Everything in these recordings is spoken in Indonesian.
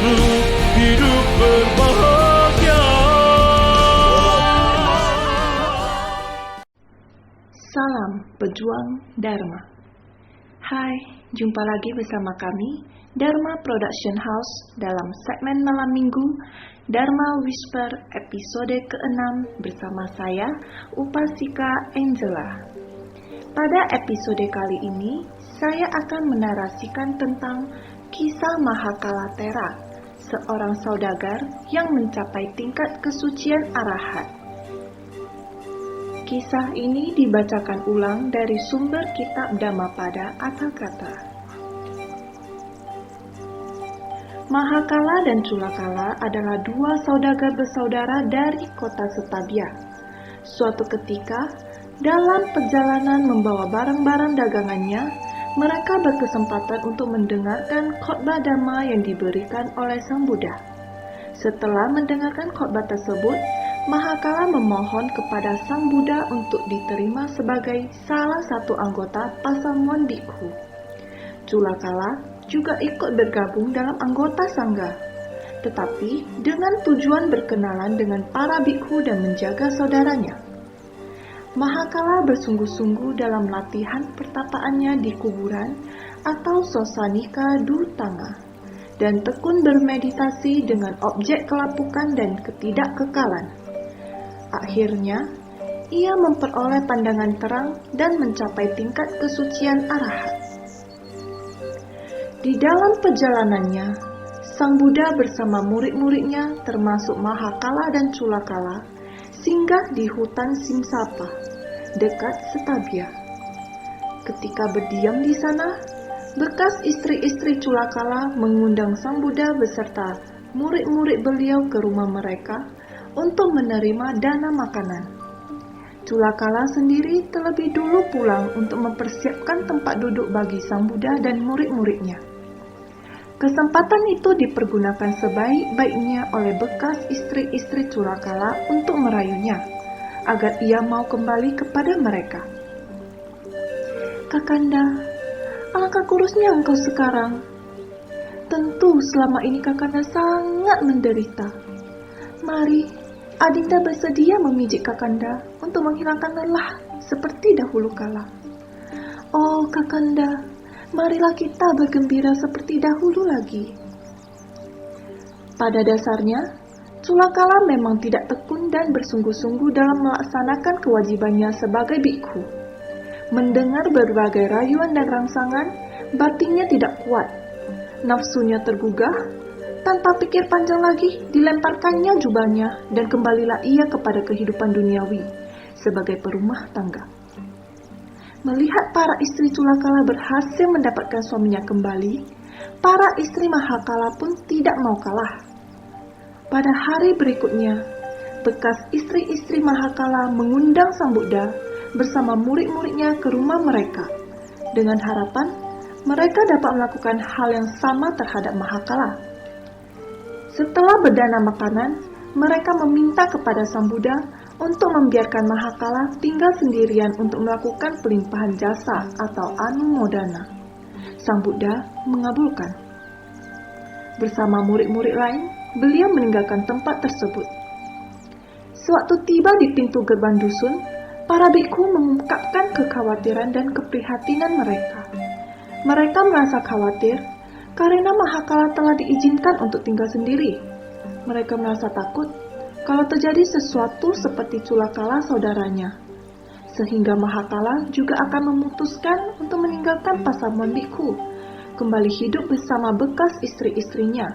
untuk hidup berbahagia. Salam pejuang Dharma. Hai, jumpa lagi bersama kami Dharma Production House dalam segmen malam minggu Dharma Whisper episode ke-6 bersama saya Upasika Angela. Pada episode kali ini saya akan menarasikan tentang kisah Mahakalatera, seorang saudagar yang mencapai tingkat kesucian arahat. Kisah ini dibacakan ulang dari sumber kitab Dhammapada Atthakatha. Mahakala dan Culakala adalah dua saudagar bersaudara dari kota Settabia. Suatu ketika, dalam perjalanan membawa barang-barang dagangannya, mereka berkesempatan untuk mendengarkan khotbah Dhamma yang diberikan oleh Sang Buddha. Setelah mendengarkan khotbah tersebut, Mahakala memohon kepada Sang Buddha untuk diterima sebagai salah satu anggota Pasamuan Bhikkhu. Culakala juga ikut bergabung dalam anggota Sangha, tetapi dengan tujuan berkenalan dengan para bhikkhu dan menjaga saudaranya. Mahakala bersungguh-sungguh dalam latihan pertapaannya di kuburan atau Sosanika Dutanga, dan tekun bermeditasi dengan objek kelapukan dan ketidakkekalan. Akhirnya, ia memperoleh pandangan terang dan mencapai tingkat kesucian arahat. Di dalam perjalanannya, Sang Buddha bersama murid-muridnya termasuk Mahakala dan Culakala singgah di hutan Simsapa, dekat Settabia. Ketika berdiam di sana, bekas istri-istri Culakala mengundang Sang Buddha beserta murid-murid beliau ke rumah mereka untuk menerima dana makanan. Culakala sendiri terlebih dulu pulang untuk mempersiapkan tempat duduk bagi Sang Buddha dan murid-muridnya. Kesempatan itu dipergunakan sebaik-baiknya oleh bekas istri-istri Culakala untuk merayunya, agar ia mau kembali kepada mereka. "Kakanda, alangkah kurusnya engkau sekarang. Tentu selama ini Kakanda sangat menderita. Mari, Adinda bersedia memijit Kakanda untuk menghilangkan lelah seperti dahulu kala. Oh Kakanda, marilah kita bergembira seperti dahulu lagi." Pada dasarnya, Culakala memang tidak tekun dan bersungguh-sungguh dalam melaksanakan kewajibannya sebagai bhikkhu. Mendengar berbagai rayuan dan rangsangan, batinnya tidak kuat. Nafsunya tergugah. Tanpa pikir panjang lagi, dilemparkannya jubahnya dan kembalilah ia kepada kehidupan duniawi sebagai perumah tangga. Melihat para istri Culakala berhasil mendapatkan suaminya kembali, para istri Mahakala pun tidak mau kalah. Pada hari berikutnya, bekas istri-istri Mahakala mengundang Sang Buddha bersama murid-muridnya ke rumah mereka, dengan harapan mereka dapat melakukan hal yang sama terhadap Mahakala. Setelah berdana makanan, mereka meminta kepada Sang Buddha untuk membiarkan Mahakala tinggal sendirian untuk melakukan pelimpahan jasa atau anumodana. Sang Buddha mengabulkan. Bersama murid-murid lain, beliau meninggalkan tempat tersebut. Sewaktu tiba di pintu gerbang dusun, para bhikkhu mengungkapkan kekhawatiran dan keprihatinan mereka. Mereka merasa khawatir karena Mahakala telah diizinkan untuk tinggal sendiri. Mereka merasa takut kalau terjadi sesuatu seperti Culakala saudaranya, sehingga Mahakala juga akan memutuskan untuk meninggalkan Pasamuan Bhikkhu, kembali hidup bersama bekas istri-istrinya.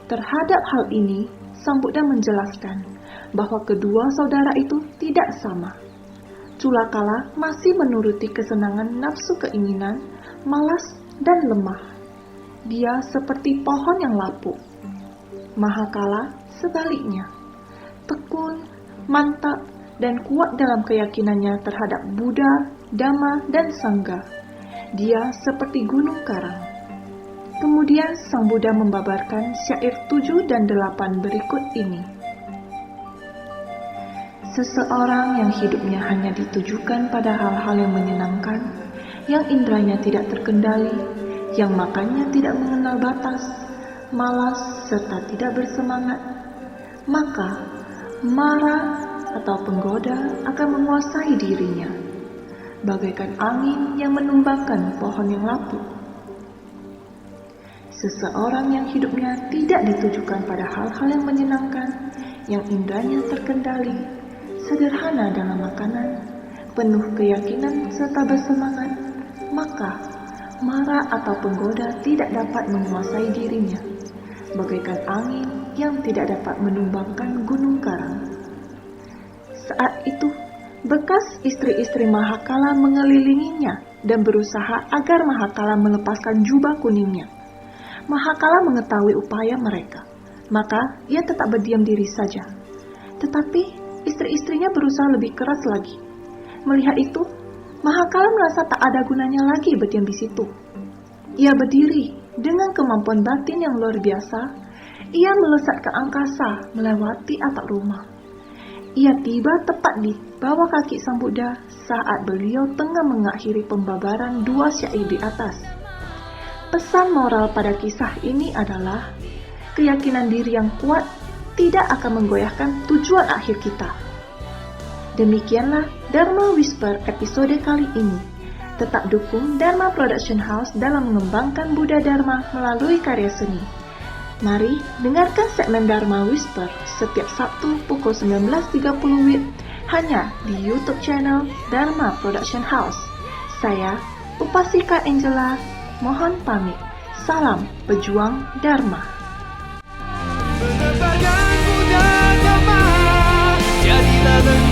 Terhadap hal ini, Sang Buddha menjelaskan bahwa kedua saudara itu tidak sama. Culakala masih menuruti kesenangan nafsu keinginan, malas, dan lemah. Dia seperti pohon yang lapuk. Mahakala sebaliknya, tekun, mantap, dan kuat dalam keyakinannya terhadap Buddha, Dhamma, dan Sangha. Dia seperti gunung karang. Kemudian Sang Buddha membabarkan syair 7 dan 8 berikut ini. Seseorang yang hidupnya hanya ditujukan pada hal-hal yang menyenangkan, yang indranya tidak terkendali, yang makannya tidak mengenal batas, malas, serta tidak bersemangat, maka mara atau penggoda akan menguasai dirinya, bagaikan angin yang menumbangkan pohon yang lapuk. Seseorang yang hidupnya tidak ditujukan pada hal-hal yang menyenangkan, yang indranya terkendali, sederhana dalam makanan, penuh keyakinan serta bersemangat, maka mara atau penggoda tidak dapat menguasai dirinya, bagaikan angin yang tidak dapat menumbangkan gunung karang. Saat itu, bekas istri-istri Mahakala mengelilinginya dan berusaha agar Mahakala melepaskan jubah kuningnya. Mahakala mengetahui upaya mereka, maka ia tetap berdiam diri saja. Tetapi istri-istrinya berusaha lebih keras lagi. Melihat itu, Mahakala merasa tak ada gunanya lagi berdiam di situ. Ia berdiri dengan kemampuan batin yang luar biasa. Ia melesat ke angkasa melewati atap rumah. Ia tiba tepat di bawah kaki Sang Buddha saat beliau tengah mengakhiri pembabaran 2 syair di atas. Pesan moral pada kisah ini adalah keyakinan diri yang kuat tidak akan menggoyahkan tujuan akhir kita. Demikianlah Dharma Whisper episode kali ini. Tetap dukung Dharma Production House dalam mengembangkan Buddha Dharma melalui karya seni. Mari dengarkan segmen Dharma Whisper setiap Sabtu pukul 19.30 WIB hanya di YouTube channel Dharma Production House. Saya, Upasika Angela, mohon pamit. Salam pejuang Dharma. Menebarkan Buddha Dharma, jadilah